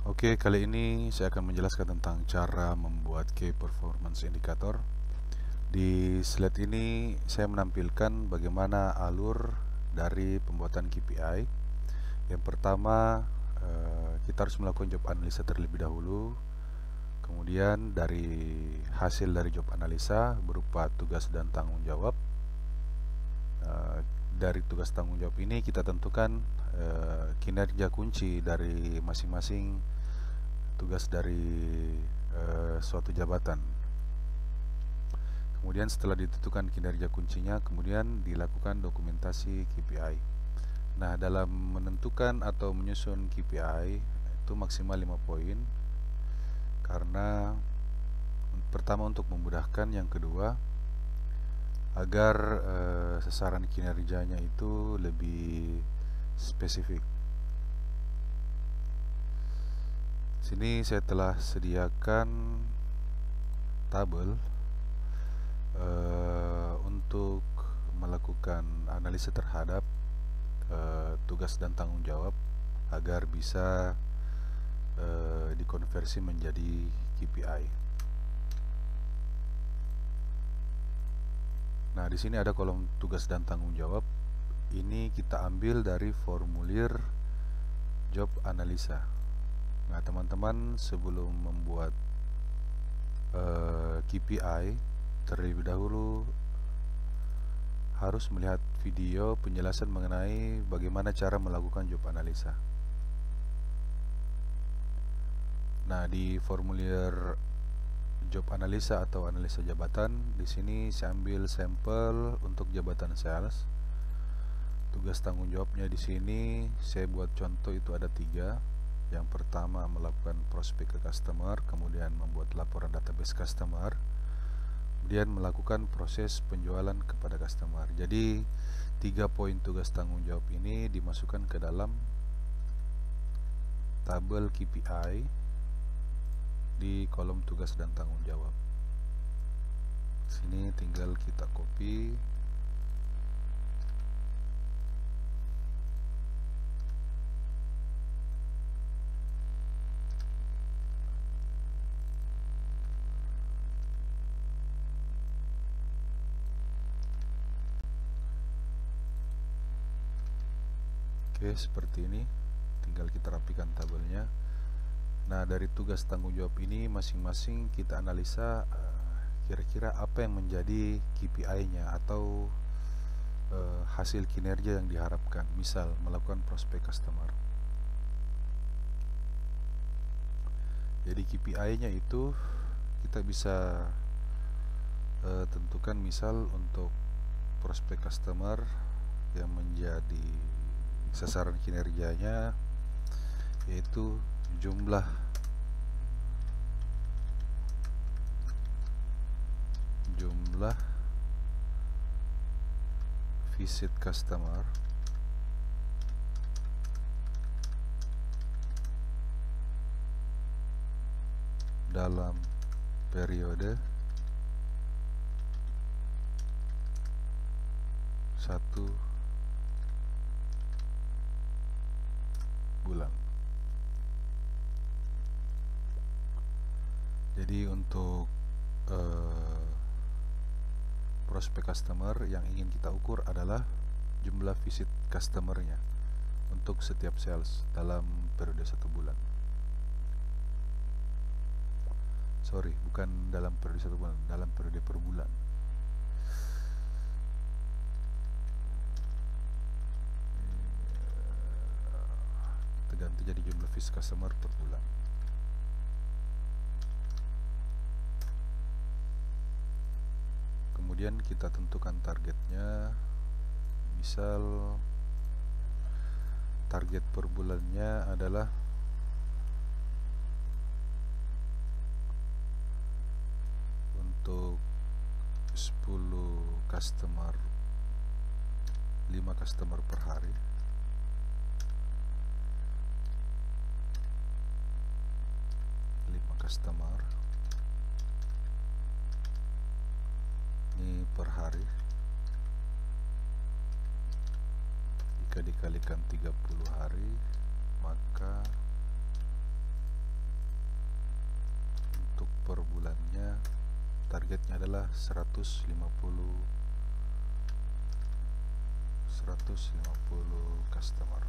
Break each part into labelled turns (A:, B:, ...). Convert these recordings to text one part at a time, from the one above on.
A: Oke, kali ini saya akan menjelaskan tentang cara membuat Key Performance Indicator. Di slide ini saya menampilkan bagaimana alur dari pembuatan KPI. Yang pertama, kita harus melakukan job analisa terlebih dahulu. Kemudian dari hasil dari job analisa berupa tugas dan tanggung jawab. Dari tugas tanggung jawab ini kita tentukan kinerja kunci dari masing-masing tugas dari suatu jabatan. Kemudian setelah ditentukan kinerja kuncinya, kemudian dilakukan dokumentasi KPI. Nah, dalam menentukan atau menyusun KPI itu maksimal 5 poin. Karena pertama untuk memudahkan, yang kedua agar sasaran kinerjanya itu lebih spesifik. Sini saya telah sediakan tabel untuk melakukan analisa terhadap tugas dan tanggung jawab agar bisa dikonversi menjadi KPI. Nah, di sini ada kolom tugas dan tanggung jawab. Ini kita ambil dari formulir job analisa. Nah, teman-teman sebelum membuat KPI terlebih dahulu harus melihat video penjelasan mengenai bagaimana cara melakukan job analisa. Nah, di formulir job analisa atau analisa jabatan, di sini saya ambil sampel untuk jabatan sales. Tugas tanggung jawabnya di sini saya buat contoh itu ada 3. Yang pertama melakukan prospek ke customer, kemudian membuat laporan database customer, kemudian melakukan proses penjualan kepada customer. Jadi 3 poin tugas tanggung jawab ini dimasukkan ke dalam tabel KPI di kolom tugas dan tanggung jawab. Sini tinggal kita copy. Oke, seperti ini. Tinggal kita rapikan tabelnya. Nah, dari tugas tanggung jawab ini masing-masing kita analisa kira-kira apa yang menjadi KPI-nya atau hasil kinerja yang diharapkan. Misal melakukan prospek customer. Jadi KPI-nya itu kita bisa tentukan, misal untuk prospek customer yang menjadi sasaran kinerjanya yaitu jumlah visit customer dalam periode 1 bulan. Jadi untuk prospek customer yang ingin kita ukur adalah jumlah visit customernya untuk setiap sales dalam periode 1 bulan. Sorry, bukan dalam periode 1 bulan, dalam periode per bulan. Kita ganti jadi jumlah visit customer per bulan. Kemudian kita tentukan targetnya. Misal target per bulannya adalah untuk 10 customer, 5 customer per hari. Customer ini per hari, jika dikalikan 30 hari maka targetnya adalah 150 customer.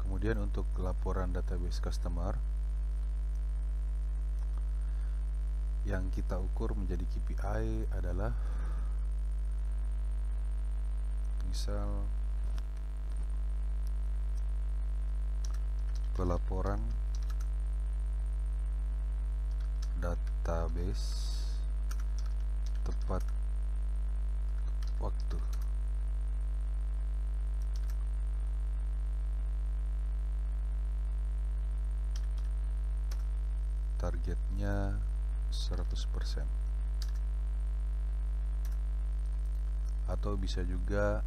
A: Kemudian untuk laporan database customer yang kita ukur menjadi KPI adalah misal pelaporan database tepat waktu. Targetnya 100%. Atau bisa juga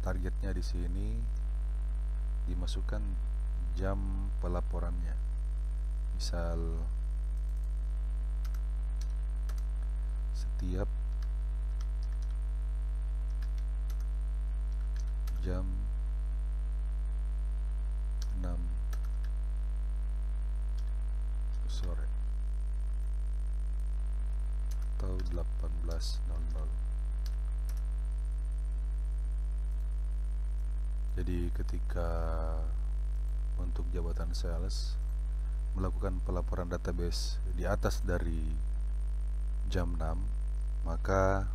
A: targetnya di sini dimasukkan jam pelaporannya. Misal setiap jam 6 sore atau 18.00. Jadi ketika untuk jabatan sales melakukan pelaporan database di atas dari jam 6, maka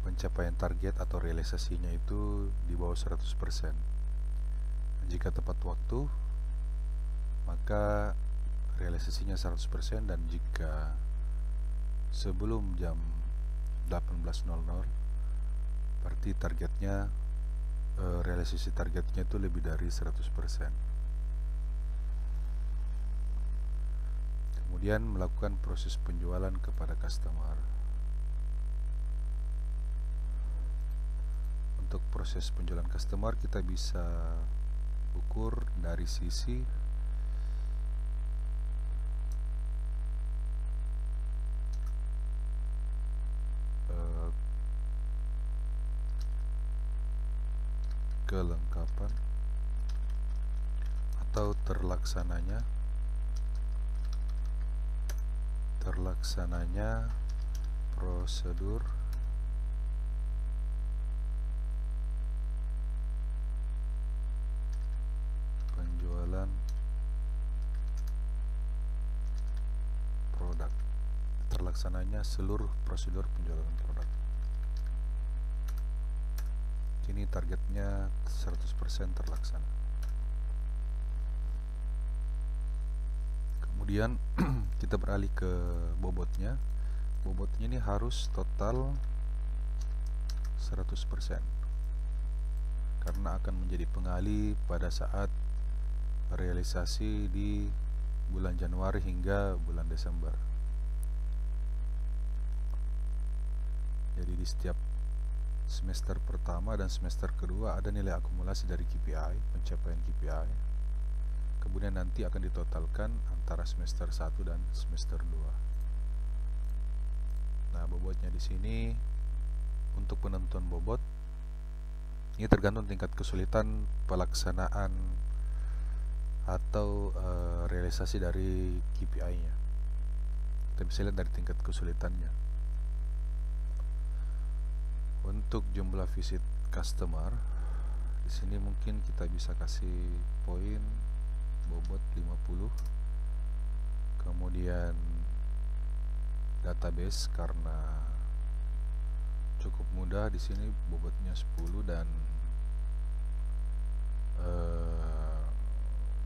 A: pencapaian target atau realisasinya itu di bawah 100%. Jika tepat waktu, maka realisasinya 100%, dan jika sebelum jam 18.00 berarti targetnya realisasi targetnya itu lebih dari 100%. Kemudian melakukan proses penjualan kepada customer. Untuk proses penjualan customer kita bisa ukur dari sisi kelengkapan atau terlaksananya prosedur penjualan produk, terlaksananya seluruh prosedur penjualan produk. Ini targetnya 100% terlaksana. Kemudian kita beralih ke bobotnya. Bobotnya ini harus total 100% karena akan menjadi pengali pada saat realisasi di bulan Januari hingga bulan Desember. Jadi di setiap semester pertama dan semester kedua ada nilai akumulasi dari KPI, pencapaian KPI. Kemudian nanti akan ditotalkan antara semester 1 dan semester 2. Nah, bobotnya di sini untuk penentuan bobot ini tergantung tingkat kesulitan pelaksanaan atau realisasi dari KPI-nya. Kita bisa lihat dari tingkat kesulitannya. Untuk jumlah visit customer, di sini mungkin kita bisa kasih poin bobot 50. Kemudian database karena cukup mudah, di sini bobotnya 10 dan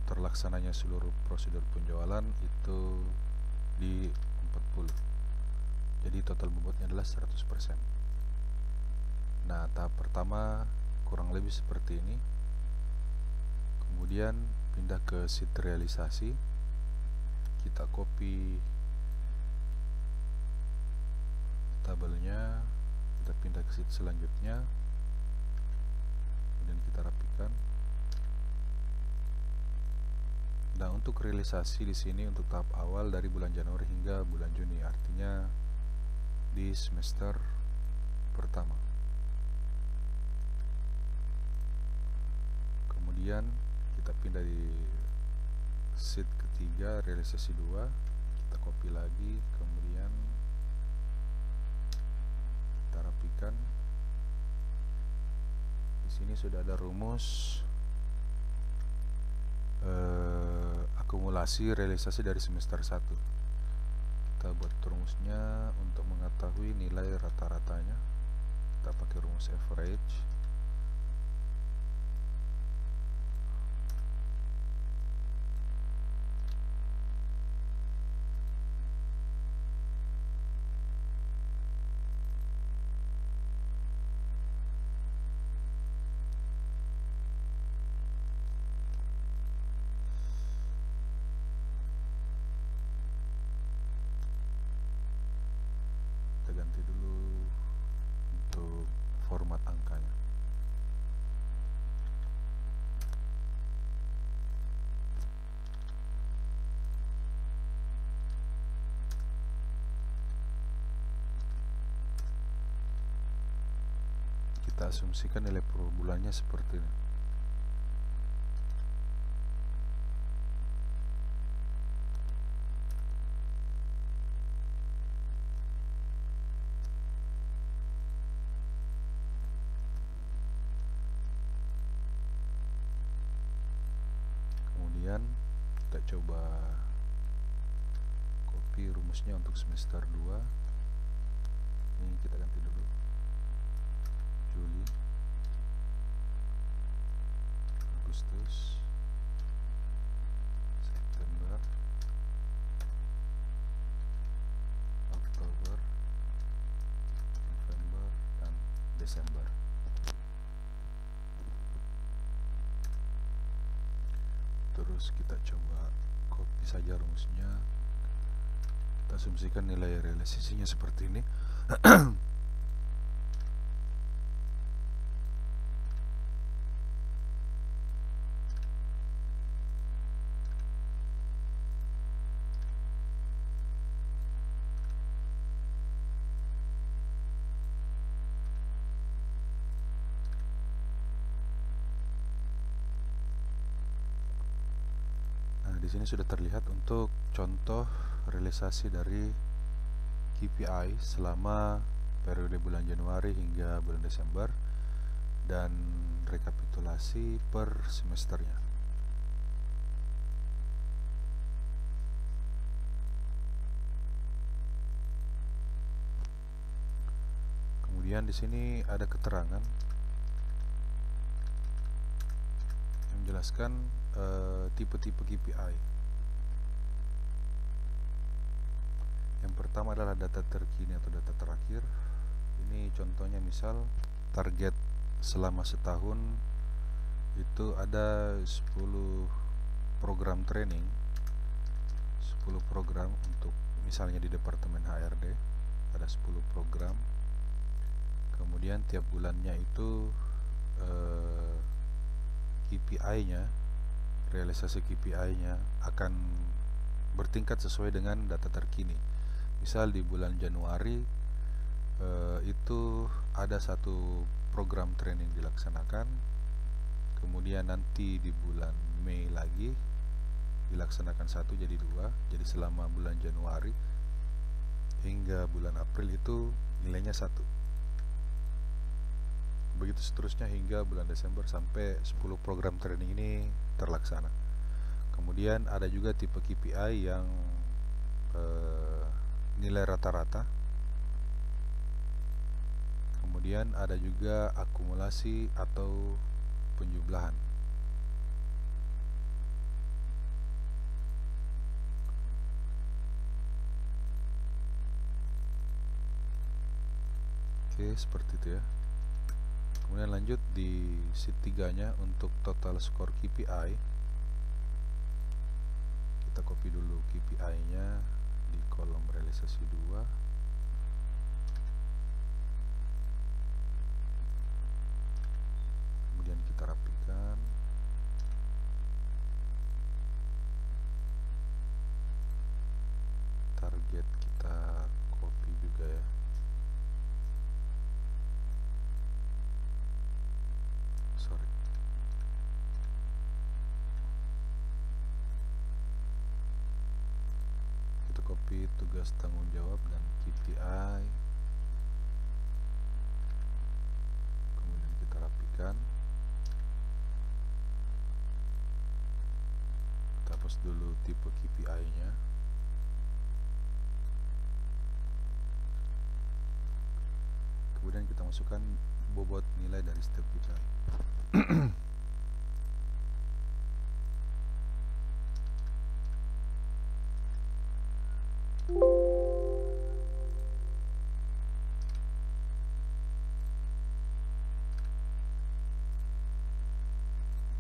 A: terlaksananya seluruh prosedur penjualan itu di 40. Jadi total bobotnya adalah 100%. Nah, tahap pertama kurang lebih seperti ini. Kemudian pindah ke sheet realisasi. Kita copy tabelnya, kita pindah ke sheet selanjutnya. Kemudian kita rapikan. Nah, untuk realisasi di sini untuk tahap awal dari bulan Januari hingga bulan Juni, artinya di semester pertama. Kemudian kita pindah di sheet ketiga, realisasi 2, kita copy lagi, kemudian kita rapikan. Di sini sudah ada rumus akumulasi realisasi dari semester 1. Kita buat rumusnya untuk mengetahui nilai rata-ratanya. Kita pakai rumus average. Ganti dulu untuk format angkanya. Kita asumsikan nilai per bulannya seperti ini. Kemudian kita coba copy rumusnya untuk semester 2. Ini kita ganti dulu Juli, Agustus, September, Oktober, November, dan Desember. Terus kita coba copy saja rumusnya. Kita asumsikan nilai realisasinya seperti ini. Di sini sudah terlihat untuk contoh realisasi dari KPI selama periode bulan Januari hingga bulan Desember dan rekapitulasi per semesternya. Kemudian di sini ada keterangan yang menjelaskan tipe-tipe KPI. Yang pertama adalah data terkini atau data terakhir. Ini contohnya misal target selama setahun itu ada 10 program training, 10 program untuk misalnya di departemen HRD ada 10 program. Kemudian tiap bulannya itu KPI-nya, realisasi KPI-nya akan bertingkat sesuai dengan data terkini. Misal di bulan Januari itu ada satu program training dilaksanakan, kemudian nanti di bulan Mei lagi dilaksanakan satu jadi 2, jadi selama bulan Januari hingga bulan April itu nilainya 1. Begitu seterusnya hingga bulan Desember sampai 10 program training ini terlaksana. Kemudian ada juga tipe KPI yang nilai rata-rata. Kemudian ada juga akumulasi atau penjumlahan. Oke, seperti itu ya. Kemudian lanjut di sheet 3-nya untuk total skor KPI. Kita copy dulu KPI-nya di kolom realisasi 2. Kemudian kita rapikan. Target kita copy juga ya. copy tugas tanggung jawab dan KPI, kemudian kita rapikan. Kita hapus dulu tipe KPI nya. Kemudian kita masukkan bobot nilai dari setiap KPI.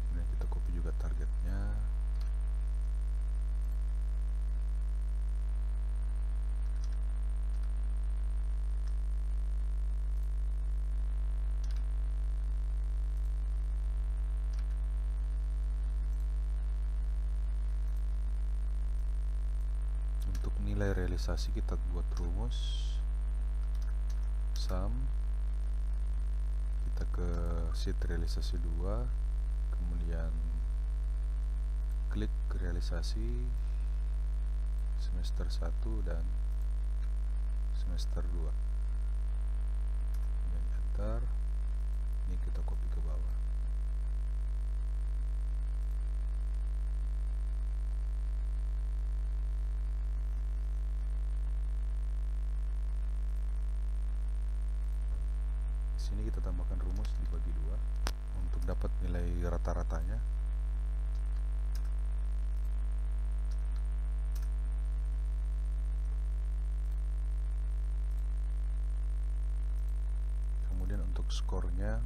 A: Kemudian kita copy juga targetnya. Untuk nilai realisasi kita buat rumus sum, kita ke sheet realisasi 2, kemudian klik realisasi semester 1 dan semester 2, kemudian enter. Ini kita copy ke bawah. Sini kita tambahkan rumus dibagi 2 untuk dapat nilai rata-ratanya. Kemudian untuk skornya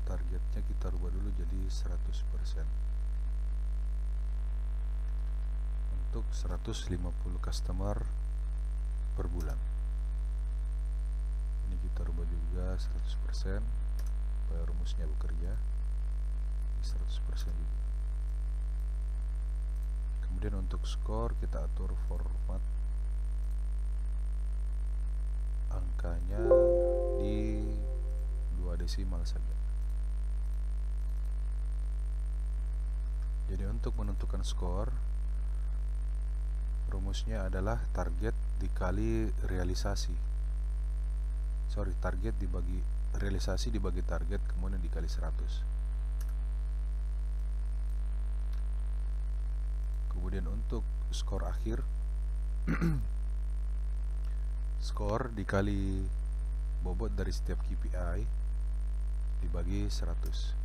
A: targetnya kita rubah dulu jadi 100%. Untuk 150 customer per bulan. Ini kita rubah juga 100% supaya rumusnya bekerja. 100% juga. Kemudian untuk skor kita atur format angkanya di 2 desimal saja. Jadi untuk menentukan skor, rumusnya adalah target dikali realisasi. Target dibagi realisasi dibagi target, kemudian dikali 100. Kemudian untuk skor akhir, skor dikali bobot dari setiap KPI dibagi 100.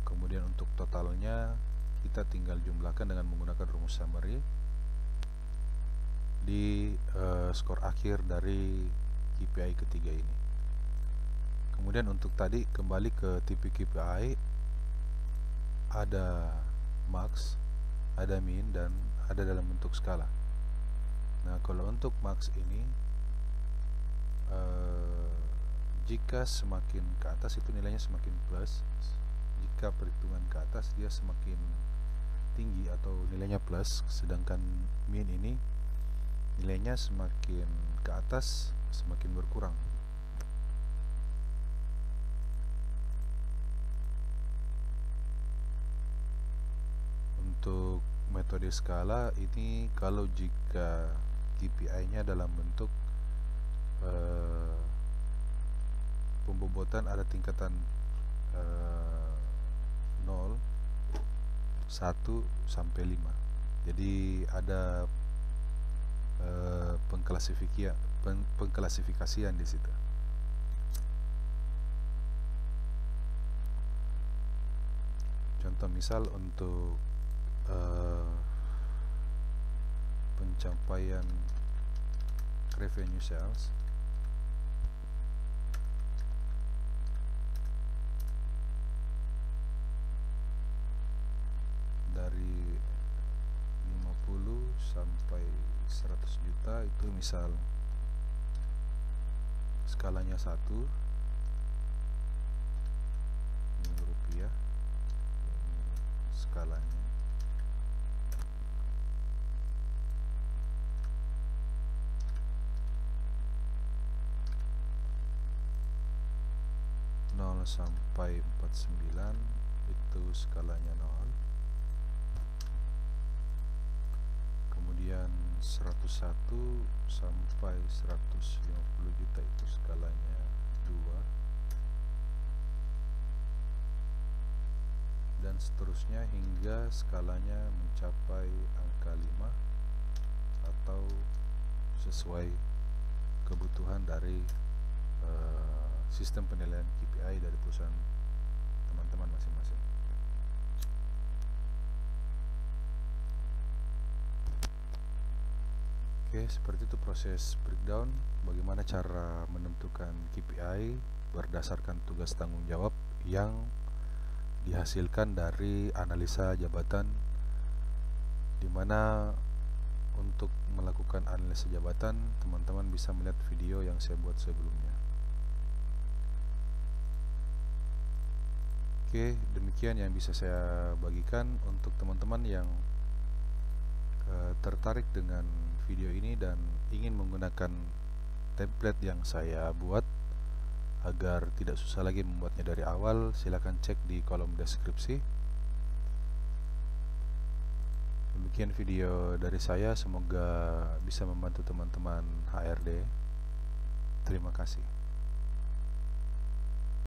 A: Kemudian untuk totalnya kita tinggal jumlahkan dengan menggunakan rumus summary di skor akhir dari KPI ketiga ini. Kemudian untuk tadi kembali ke tipe KPI, ada max, ada min, dan ada dalam bentuk skala. Nah, kalau untuk max ini jika semakin ke atas itu nilainya semakin plus. Jika perhitungan ke atas dia semakin tinggi atau nilainya plus, sedangkan min ini nilainya semakin ke atas semakin berkurang. Untuk metode skala ini kalau jika KPI-nya dalam bentuk pembobotan ada tingkatan 0, 1 sampai 5. Jadi ada pengklasifikasian di situ. Contoh misal untuk pencapaian revenue sales, dari 50 sampai 100 juta itu misal skalanya 1, ini rupiah, ini skalanya. Nol sampai 49 itu skalanya 0. Kemudian 101 sampai 150 juta itu skalanya 2. Dan seterusnya hingga skalanya mencapai angka 5 atau sesuai kebutuhan dari sistem penilaian KPI dari perusahaan teman-teman masing-masing. Oke, seperti itu proses breakdown bagaimana cara menentukan KPI berdasarkan tugas tanggung jawab yang dihasilkan dari analisa jabatan, di mana untuk melakukan analisa jabatan teman-teman bisa melihat video yang saya buat sebelumnya. Oke, demikian yang bisa saya bagikan untuk teman-teman yang tertarik dengan video ini dan ingin menggunakan template yang saya buat agar tidak susah lagi membuatnya dari awal. Silakan cek di kolom deskripsi. Demikian video dari saya, semoga bisa membantu teman-teman HRD. Terima kasih.